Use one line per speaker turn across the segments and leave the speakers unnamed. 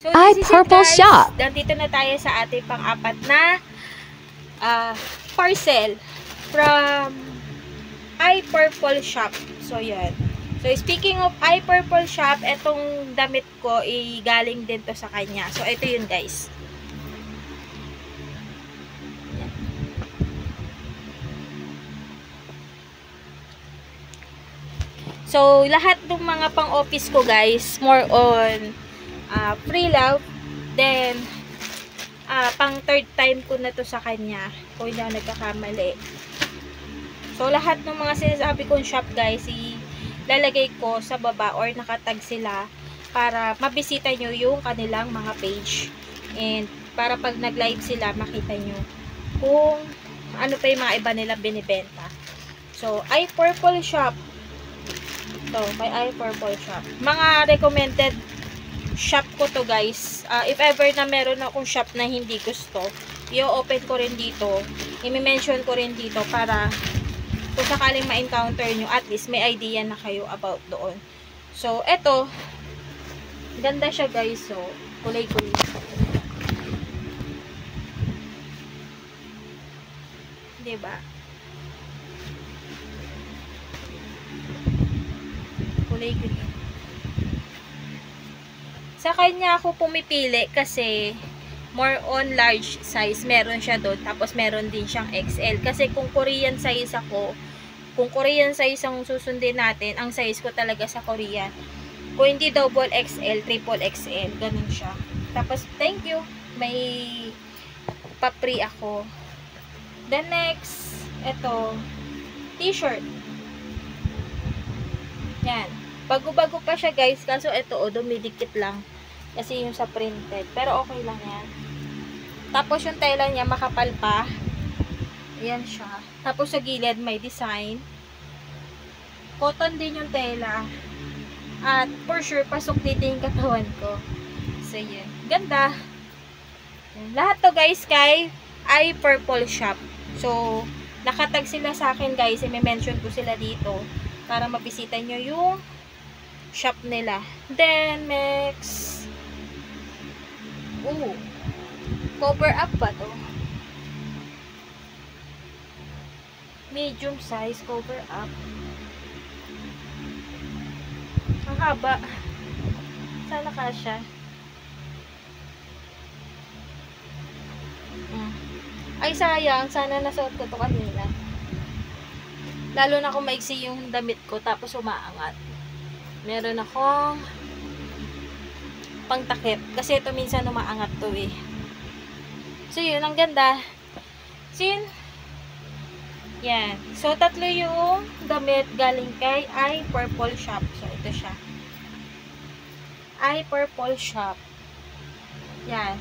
So, iPurple Shop. Nandito na tayo sa ating pang-apat na parcel from iPurple Shop. So, yan. So, speaking of iPurple Shop, etong damit ko, galing din to sa kanya. So, ito yun, guys. So, lahat ng mga pang-office ko, guys, more on free love. Then, pang third time ko na to sa kanya. Kung hindi ako nagkakamali. So, lahat ng mga sinasabi kong shop, guys, ilalagay ko sa baba or nakatag sila para mabisita nyo yung kanilang mga page. And, para pag nag-live sila, makita nyo kung ano pa yung mga iba nila binibenta. So, iPurple Shop. So, kay iPurple Shop. Mga recommended shop ko to, guys. If ever na meron akong shop na hindi gusto, i-open ko rin dito. I-mention ko rin dito para kung sakaling ma-encounter nyo, at least may idea na kayo about doon. So, eto. Ganda siya, guys. So, kulay-kulay. Diba? Kulay-kulay. Sa kanya ako pumipili kasi more on large size. Meron siya doon. Tapos meron din siyang XL. Kasi kung Korean size ako, kung Korean size ang susundin natin, ang size ko talaga sa Korean. Kung hindi double XL, triple XL. Ganun siya. Tapos, thank you. May pa-free ako. Then next, ito, t-shirt. Yan. Bago-bago pa siya, guys. Kaso ito, dumidikit lang. Kasi yung sa printed. Pero okay lang yan. Tapos yung tela niya makapal pa. Ayan siya. Tapos sa gilid may design. Cotton din yung tela. At for sure, pasok dito yung katawan ko. So yun. Ganda. Lahat to, guys, kay iPurple Shop. So, nakatag sila sa akin, guys. I-mention ko sila dito. Para mabisita nyo yung shop nila. Then, next. Ooh. Cover up ba to? Medium size cover up. Ang haba. Sana kasya. Ay, sayang. Sana nasuot ko to kanina. Lalo na kung maiksi yung damit ko tapos umaangat. Meron akong pangtakip. Kasi ito minsan umaangat to eh. So, yun. Ang ganda. So, yun. Yan. So, tatlo yung damit galing kay iPurple Shop. So, ito siya. iPurple Shop. Yan.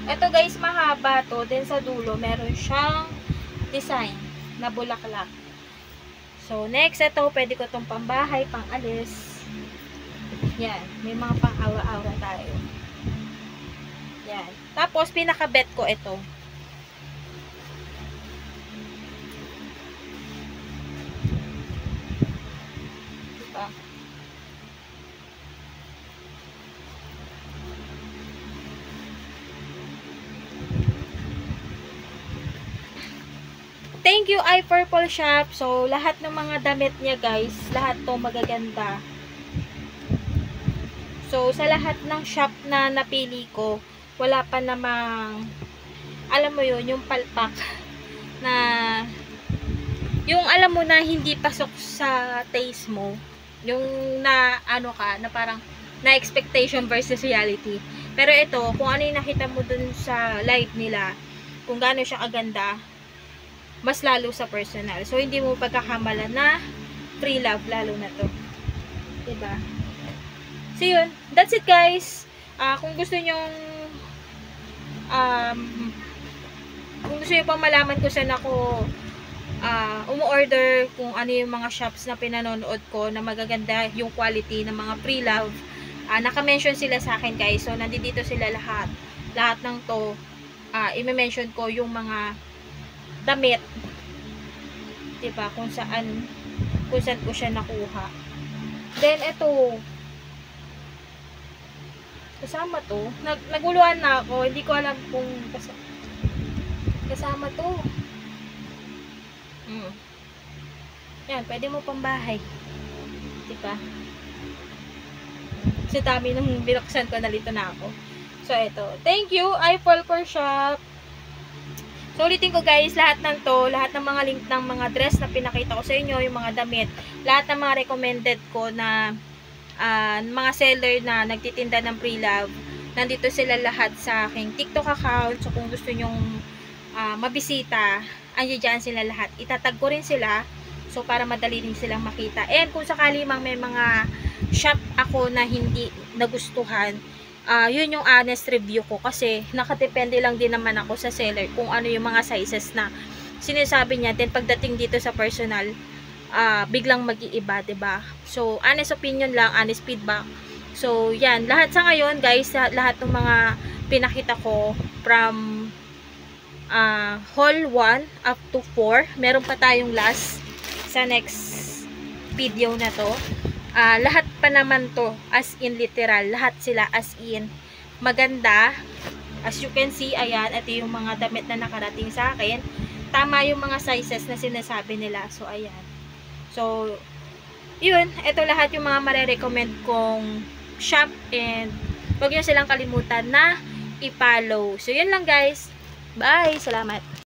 Ito, guys, mahaba to. Then, sa dulo, meron siyang design na bulaklak. So, next, ito, pwede ko itong pambahay, pang-alis. Yan. May mga pang-aura-aura tayo. Yan. Tapos, pinaka-bet ko ito. Diba? Thank you, iPurple Shop. So, lahat ng mga damit niya, guys, lahat to magaganda. So, sa lahat ng shop na napili ko, wala pa namang, alam mo yun, yung palpak na, yung alam mo na hindi pasok sa taste mo, yung na, ano ka, na parang, na expectation versus reality. Pero ito, kung ano yung nakita mo dun sa live nila, kung gaano siya kaganda, mas lalo sa personal. So, hindi mo pagkakamala na free love, lalo na to. Diba? So, yun. That's it, guys. Kung gusto nyong kung gusto nyo pang malaman kung saan ako umu-order, kung ano yung mga shops na pinanonood ko na magaganda yung quality ng mga free love, naka-mention sila sa akin, guys. So, nandito sila lahat. Lahat ng to, i-mention ko yung mga damit, diba, kung saan ko siya nakuha. Then ito, Kasama to. Naguluhan na ako. Hindi ko alam kung kasama to. Yan, pwede mo pang bahay. Diba? Kasi dami nung binuksan ko, nalito na ako. So, ito. Thank you, iFolker Shop. So, ulitin ko guys, lahat ng to, lahat ng mga link ng mga dress na pinakita ko sa inyo, yung mga damit, lahat ng mga recommended ko na mga seller na nagtitinda ng pre-love, nandito sila lahat sa aking TikTok account. So, kung gusto nyong mabisita, andyan dyan sila lahat. Itatag ko rin sila, so para madali din silang makita. And kung sakali mang may mga shop ako na hindi nagustuhan, yun yung honest review ko, kasi nakadepende lang din naman ako sa seller kung ano yung mga sizes na sinasabi niya. Then pagdating dito sa personal, biglang mag-iiba, 'di ba? So honest opinion lang, honest feedback. So yan, lahat sa ngayon guys, lahat ng mga pinakita ko from haul 1 up to 4, meron pa tayong last sa next video na to. Lahat pa naman to as in literal, lahat sila as in maganda. As you can see, ayan, ito yung mga damit na nakarating sa akin. Tama yung mga sizes na sinasabi nila. So ayan, so yun, ito lahat yung mga mare-recommend kong shop, and huwag nyo silang kalimutan na i-follow. So yun lang guys, bye, salamat.